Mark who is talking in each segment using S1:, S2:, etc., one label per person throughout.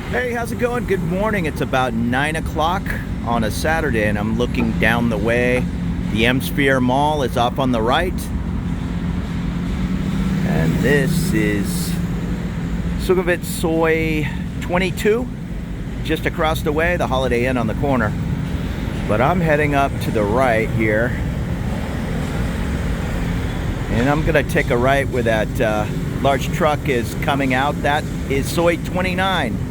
S1: Hey, how's it going? Good morning. It's about 9 o'clock on a Saturday, and I'm looking down the way. The M-Sphere Mall is up on the right. And this is Sukhumvit Soi 22, just across the way, the Holiday Inn on the corner. But I'm heading up to the right here. And I'm gonna take a right where that large truck is coming out. That is Soi 29.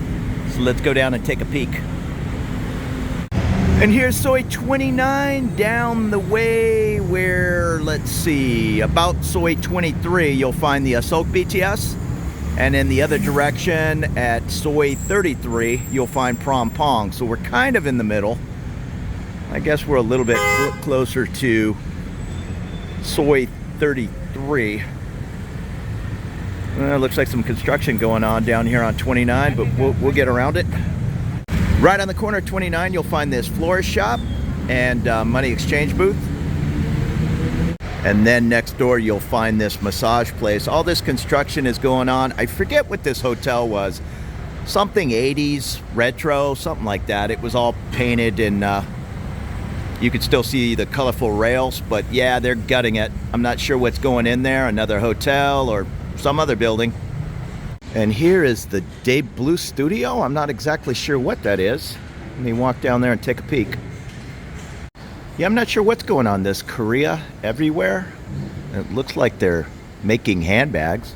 S1: So let's go down and take a peek. And here's Soi 29 down the way where, let's see, about Soi 23, you'll find the Asok BTS. And in the other direction at Soi 33, you'll find Prom Pong. So we're kind of in the middle. I guess we're a little bit closer to Soi 33. Looks like some construction going on down here on 29, but we'll get around it. Right on the corner of 29, you'll find this florist shop and money exchange booth. And then next door, you'll find this massage place. All this construction is going on. I forget what this hotel was. Something 80s, retro, something like that. It was all painted and you could still see the colorful rails, but yeah, they're gutting it. I'm not sure what's going in there, another hotel or some other building. And here is the Day Blue Studio. I'm not exactly sure what that is. Let me walk down there and take a peek. Yeah, I'm not sure what's going on. This Korea everywhere. It looks like they're making handbags.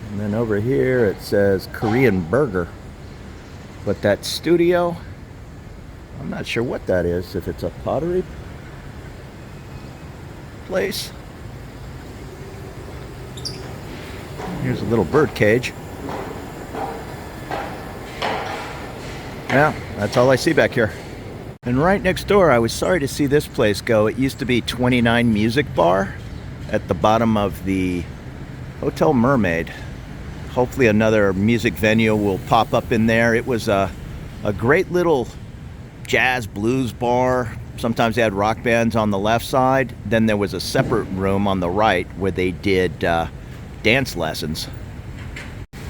S1: And then over here it says Korean Burger. But that studio, I'm not sure what that is. If it's a pottery place. Here's a little bird cage. Yeah, that's all I see back here. And right next door, I was sorry to see this place go. It used to be 29 Music Bar at the bottom of the Hotel Mermaid. Hopefully another music venue will pop up in there. It was a great little jazz blues bar. Sometimes they had rock bands on the left side. Then there was a separate room on the right where they did dance lessons.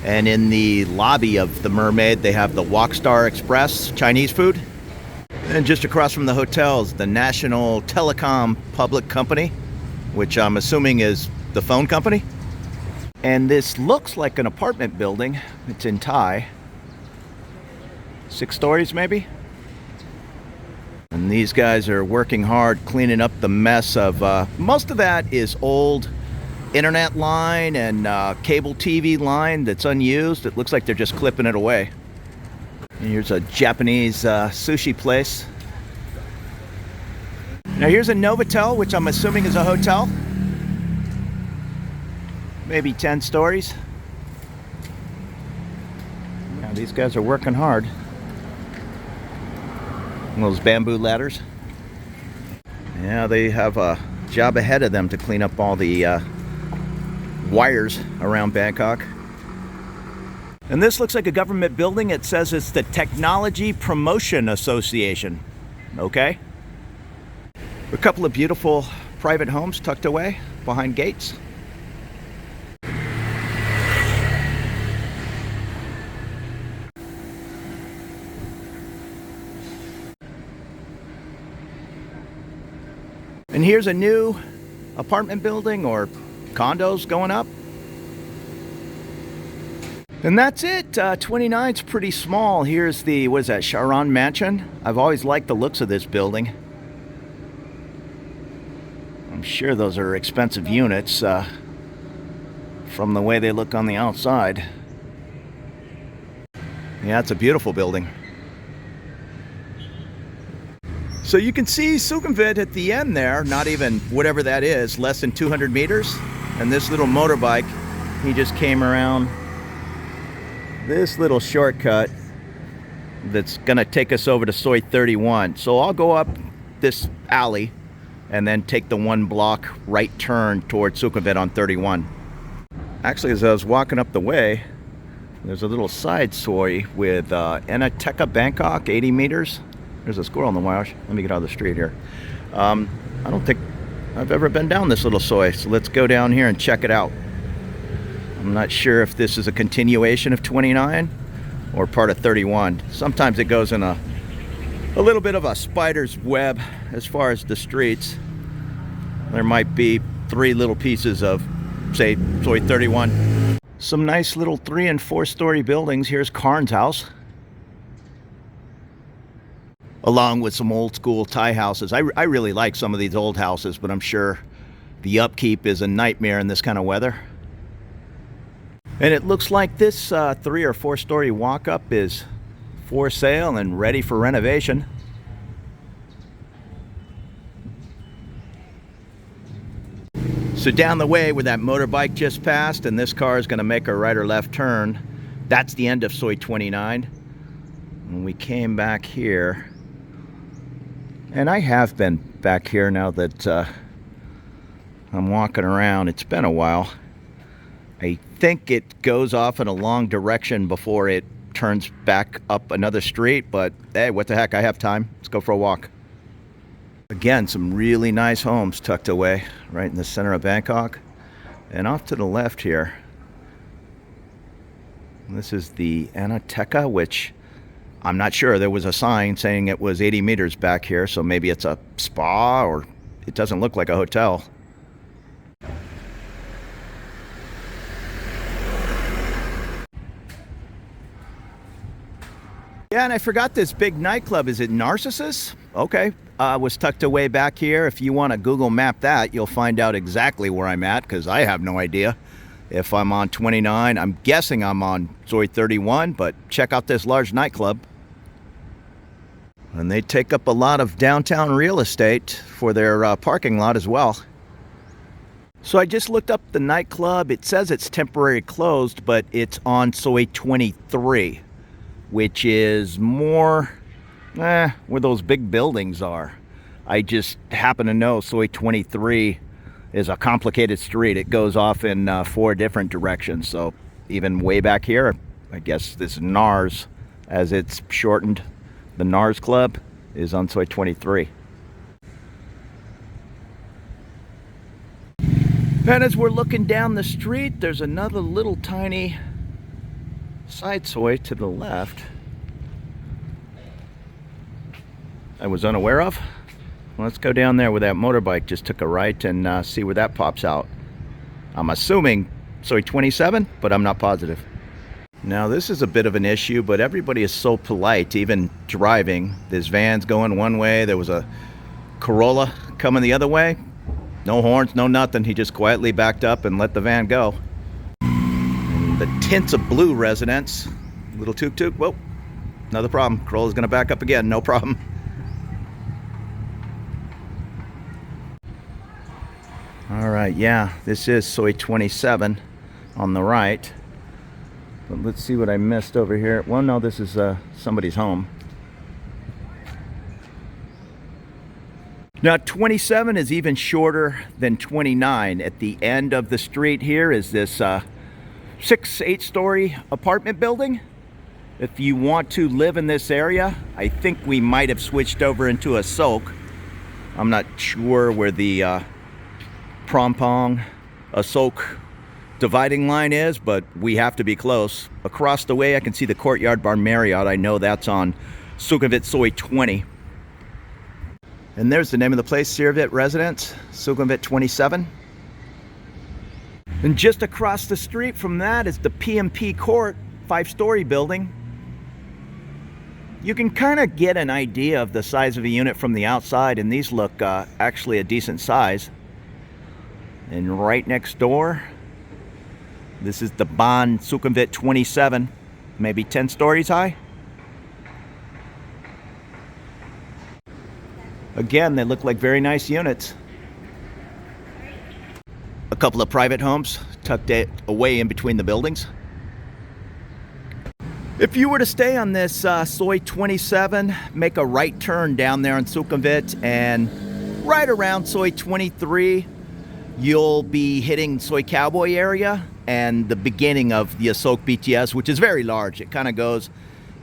S1: And in the lobby of the Mermaid, they have the Walkstar Express Chinese food. And just across from the hotel is the National Telecom Public Company, which I'm assuming is the phone company. And this looks like an apartment building. It's in Thai. 6 stories maybe. And these guys are working hard cleaning up the mess of, most of that is old internet line and cable TV line that's unused. It looks like they're just clipping it away. And here's a Japanese sushi place. Now here's a Novotel, which I'm assuming is a hotel. Maybe 10 stories. Now these guys are working hard. And those bamboo ladders. Yeah, they have a job ahead of them to clean up all the wires around Bangkok. And this looks like a government building. It says it's the Technology Promotion Association. Okay. A couple of beautiful private homes tucked away behind gates. And here's a new apartment building or condos going up. And that's it. 29's pretty small. Here's the, what is that, Sharon Mansion? I've always liked the looks of this building. I'm sure those are expensive units from the way they look on the outside. Yeah, it's a beautiful building. So you can see Sukhumvit at the end there, not even whatever that is, less than 200 meters. And this little motorbike, he just came around this little shortcut that's gonna take us over to Soi 31. So I'll go up this alley and then take the 1 block right turn towards Sukhumvit on 31. Actually, as I was walking up the way, there's a little side Soi with Anateka Bangkok, 80 meters. There's a squirrel in the wire. Let me get out of the street here. I don't think I've ever been down this little Soi, so let's go down here and check it out. I'm not sure if this is a continuation of 29 or part of 31. Sometimes it goes in a little bit of a spider's web as far as the streets. There might be 3 little pieces of, say, Soi 31. Some nice little 3- and 4-story buildings. Here's Karn's house, along with some old school Thai houses. I really like some of these old houses, but I'm sure the upkeep is a nightmare in this kind of weather. And it looks like this 3- or 4-story walk-up is for sale and ready for renovation. So down the way where that motorbike just passed, and this car is going to make a right or left turn, that's the end of Soi 29. And we came back here, and I have been back here now that I'm walking around. It's been a while. I think it goes off in a long direction before it turns back up another street, but hey, what the heck, I have time. Let's go for a walk. Again, some really nice homes tucked away right in the center of Bangkok. And off to the left here, this is the Anateka, which I'm not sure. There was a sign saying it was 80 meters back here, so maybe it's a spa, or it doesn't look like a hotel. Yeah, and I forgot this big nightclub. Is it Narcissus? Okay, was tucked away back here. If you want to Google map that, you'll find out exactly where I'm at, because I have no idea if I'm on 29. I'm guessing I'm on Soi 31, but check out this large nightclub. And they take up a lot of downtown real estate for their parking lot as well. So I just looked up the nightclub. It says it's temporarily closed, but it's on Soi 23. Which is more where those big buildings are. I just happen to know Soi 23 is a complicated street. It goes off in 4 different directions. So even way back here, I guess this NARS, as it's shortened, the NARS Club, is on Soi 23. And as we're looking down the street, there's another little tiny side Soi to the left I was unaware of. Let's go down there where that motorbike just took a right and see where that pops out. I'm assuming Soi 27, but I'm not positive. Now this is a bit of an issue, but everybody is so polite, even driving. There's vans going one way, there was a Corolla coming the other way. No horns, no nothing. He just quietly backed up and let the van go. The tints of blue residence. Little tuk-tuk. Whoa, another problem. Corolla's gonna back up again, no problem. All right, yeah, this is Soi 27 on the right. But let's see what I missed over here. Well, no, this is somebody's home. Now 27 is even shorter than 29. At the end of the street here is this 6-8-story apartment building. If you want to live in this area, I think we might have switched over into a soak. I'm not sure where the Prompong Asok dividing line is, but we have to be close. Across the way I can see the Courtyard Bar Marriott. I know that's on Sukhumvit Soi 20. And there's the name of the place, Sukhumvit Residence, Sukhumvit 27. And just across the street from that is the PMP Court 5-story building. You can kind of get an idea of the size of a unit from the outside, and these look actually a decent size. And right next door, this is the Ban Sukhumvit 27, maybe 10 stories high. Again, they look like very nice units. A couple of private homes tucked away in between the buildings. If you were to stay on this Soi 27, make a right turn down there on Sukhumvit, and right around Soi 23, you'll be hitting Soi Cowboy area and the beginning of the Asok BTS, which is very large. It kind of goes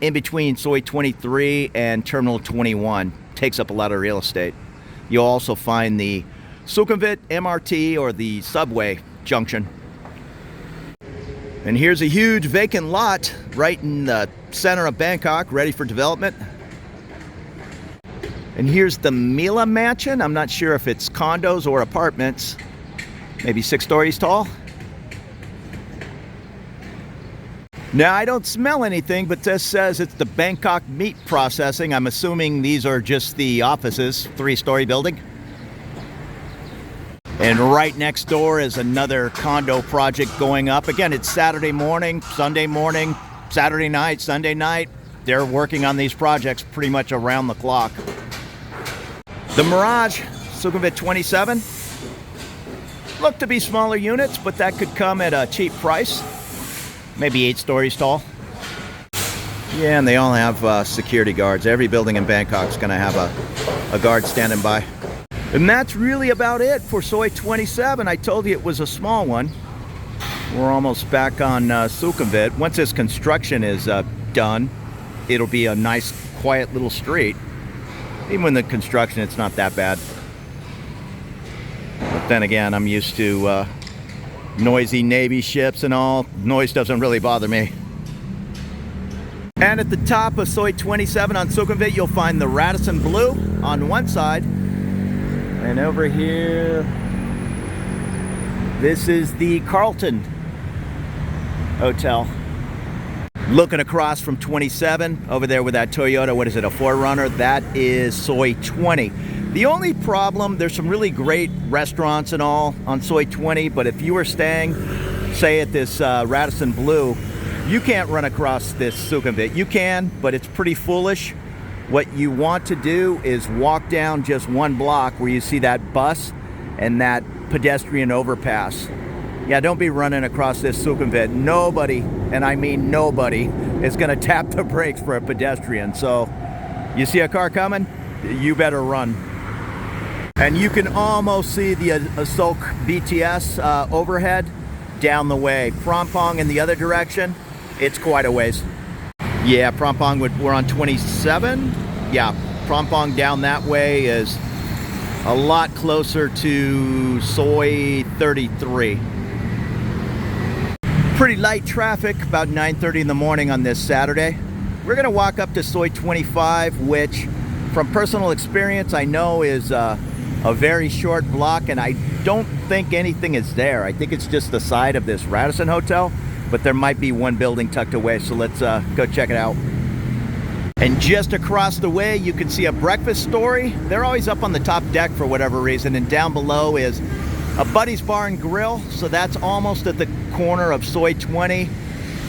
S1: in between Soi 23 and Terminal 21. Takes up a lot of real estate. You'll also find the Sukhumvit MRT, or the subway junction. And here's a huge vacant lot right in the center of Bangkok, ready for development. And here's the Mila Mansion. I'm not sure if it's condos or apartments. Maybe 6 stories tall. Now, I don't smell anything, but this says it's the Bangkok Meat Processing. I'm assuming these are just the offices, 3-story building. And right next door is another condo project going up. Again, it's Saturday morning, Sunday morning, Saturday night, Sunday night. They're working on these projects pretty much around the clock. The Mirage, Sukhumvit 27. Look to be smaller units, but that could come at a cheap price. Maybe 8 stories tall. Yeah, and they all have security guards. Every building in Bangkok is going to have a guard standing by. And that's really about it for Soi 27. I told you it was a small one. We're almost back on Sukhumvit. Once this construction is done, it'll be a nice, quiet little street. Even with the construction, it's not that bad. But then again, I'm used to noisy Navy ships and all. Noise doesn't really bother me. And at the top of Soi 27 on Sukhumvit, you'll find the Radisson Blu on one side. And over here, this is the Carlton Hotel. Looking across from 27, over there with that Toyota, what is it, a 4Runner? That is Soi 20. The only problem, there's some really great restaurants and all on Soi 20, but if you were staying, say at this Radisson Blu, you can't run across this Sukhumvit. You can, but it's pretty foolish. What you want to do is walk down just 1 block where you see that bus and that pedestrian overpass. Yeah, don't be running across this Sukhumvit. Nobody, and I mean nobody, is going to tap the brakes for a pedestrian. So you see a car coming, you better run. And you can almost see the Asok BTS overhead down the way. Prompong in the other direction, it's quite a ways. Yeah, Prompong, we're on 27. Yeah, Prompong down that way is a lot closer to Soi 33. Pretty light traffic, about 9:30 in the morning on this Saturday. We're gonna walk up to Soi 25, which from personal experience I know is a very short block, and I don't think anything is there. I think it's just the side of this Radisson Hotel, but there might be one building tucked away, so let's go check it out. And just across the way, you can see a breakfast story. They're always up on the top deck for whatever reason, and down below is a Buddy's Bar and Grill, so that's almost at the corner of Soi 20.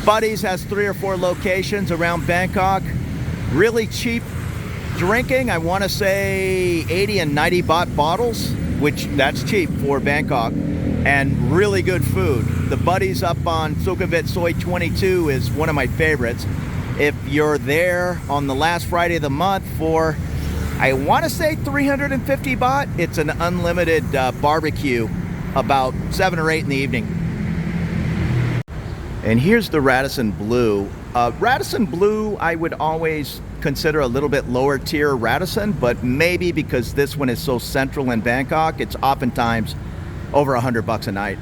S1: Buddy's has 3 or 4 locations around Bangkok. Really cheap drinking, I want to say 80 and 90 baht bottles, which that's cheap for Bangkok, and really good food. The Buddy's up on Sukhumvit Soi 22 is one of my favorites. If you're there on the last Friday of the month for, I want to say 350 baht, it's an unlimited barbecue about 7 or 8 in the evening. And here's the Radisson Blu. Radisson Blu, I would always consider a little bit lower tier Radisson, but maybe because this one is so central in Bangkok, it's oftentimes over $100 a night.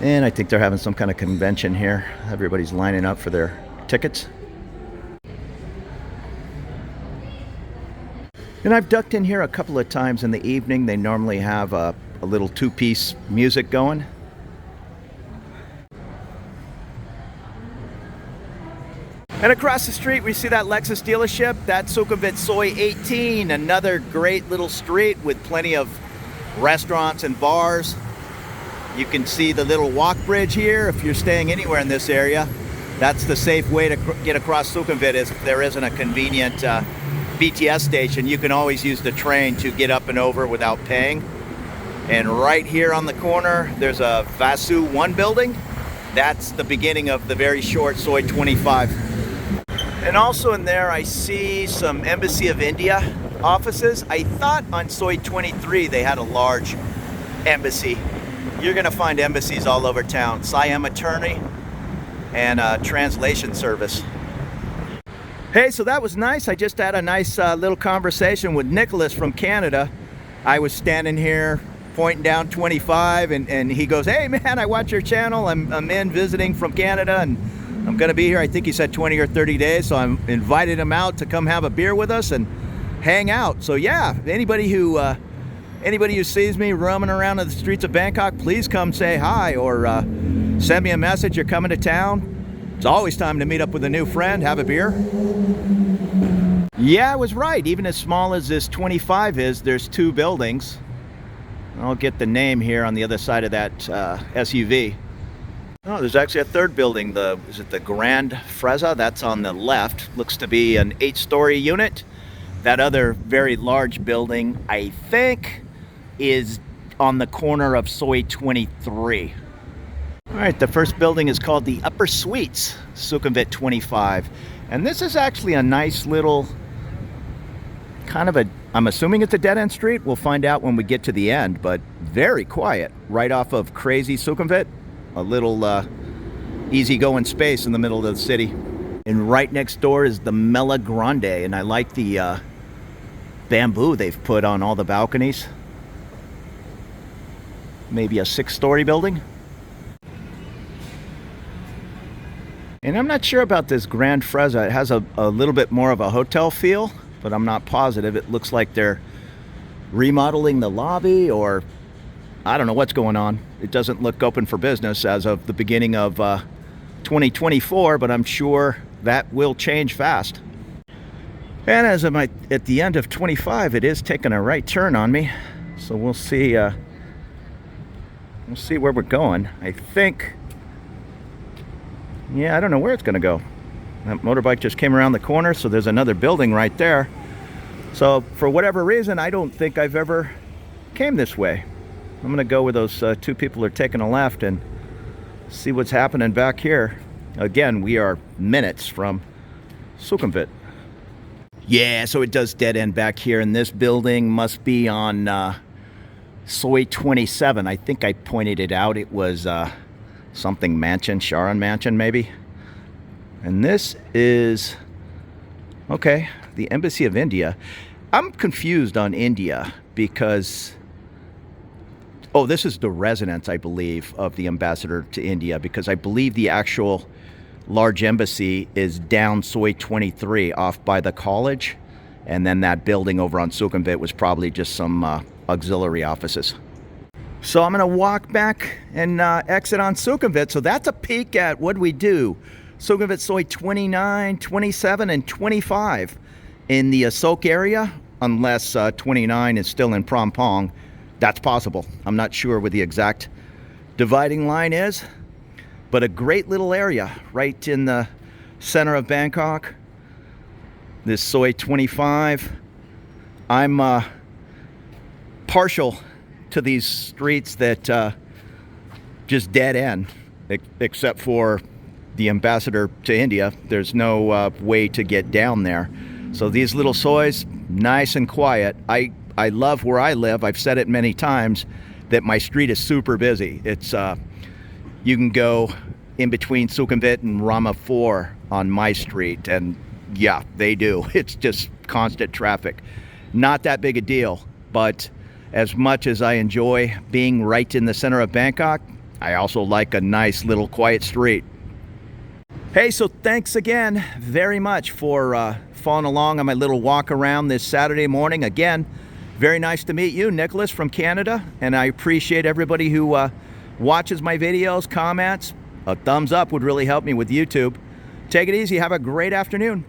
S1: And I think they're having some kind of convention here. Everybody's lining up for their tickets. And I've ducked in here a couple of times in the evening. They normally have a little 2-piece music going. And across the street we see that Lexus dealership. That's Sukhumvit Soi 18, another great little street with plenty of restaurants and bars. You can see the little walk bridge here if you're staying anywhere in this area. That's the safe way to get across Sukhumvit. Is if there isn't a convenient BTS station, you can always use the train to get up and over without paying. And right here on the corner, there's a Vasu 1 building. That's the beginning of the very short Soi 25. And also in there, I see some Embassy of India offices. I thought on Soi 23 they had a large embassy. You're gonna find embassies all over town. Siam attorney and a translation service. Hey, so that was nice. I just had a nice little conversation with Nicholas from Canada. I was standing here pointing down 25 and he goes, "Hey man, I watch your channel. I'm in visiting from Canada and I'm going to be here, I think he said 20 or 30 days, so I'm invited him out to come have a beer with us and hang out. So yeah, anybody who sees me roaming around in the streets of Bangkok, please come say hi or send me a message. You're coming to town. It's always time to meet up with a new friend, have a beer. Yeah, I was right. Even as small as this 25 is, there's 2 buildings. I'll get the name here on the other side of that SUV. Oh, there's actually a 3rd building. Is it the Grand Freza? That's on the left. Looks to be an 8-story unit. That other very large building, I think, is on the corner of Soi 23. All right, the first building is called the Upper Suites, Sukhumvit 25. And this is actually a nice little, kind of I'm assuming it's a dead-end street. We'll find out when we get to the end, but very quiet. Right off of crazy Sukhumvit. A little easy-going space in the middle of the city. And right next door is the Mela Grande, and I like the bamboo they've put on all the balconies. Maybe a 6-story building. And I'm not sure about this Grand Freza. It has a little bit more of a hotel feel, but I'm not positive. It looks like they're remodeling the lobby, or I don't know what's going on. It doesn't look open for business as of the beginning of 2024, but I'm sure that will change fast. And as I'm at the end of 25, it is taking a right turn on me. So we'll see where we're going. I think, yeah, I don't know where it's going to go. That motorbike just came around the corner, so there's another building right there. So for whatever reason, I don't think I've ever came this way. I'm going to go where those 2 people are taking a left and see what's happening back here. Again, we are minutes from Sukhumvit. Yeah, so it does dead end back here, and this building must be on Soi 27. I think I pointed it out. It was something mansion, Sharon Mansion maybe. And this is, okay, the Embassy of India. I'm confused on India because, oh, this is the residence, I believe, of the ambassador to India, because I believe the actual large embassy is down Soi 23 off by the college. And then that building over on Sukhumvit was probably just some auxiliary offices. So I'm going to walk back and exit on Sukhumvit. So that's a peek at what we do. Sukhumvit Soi 29, 27, and 25 in the Asok area, unless 29 is still in Prompong. That's possible. I'm not sure where the exact dividing line is, but a great little area right in the center of Bangkok. This Soi 25. I'm partial to these streets that just dead end, except for the ambassador to India. There's no way to get down there. So these little sois, nice and quiet. I love where I live. I've said it many times that my street is super busy. It's you can go in between Sukhumvit and Rama 4 on my street, and yeah, they do. It's just constant traffic. Not that big a deal, but as much as I enjoy being right in the center of Bangkok, I also like a nice little quiet street. Hey, so thanks again very much for following along on my little walk around this Saturday morning. Again, very nice to meet you, Nicholas from Canada, and I appreciate everybody who watches my videos, comments. A thumbs up would really help me with YouTube. Take it easy. Have a great afternoon.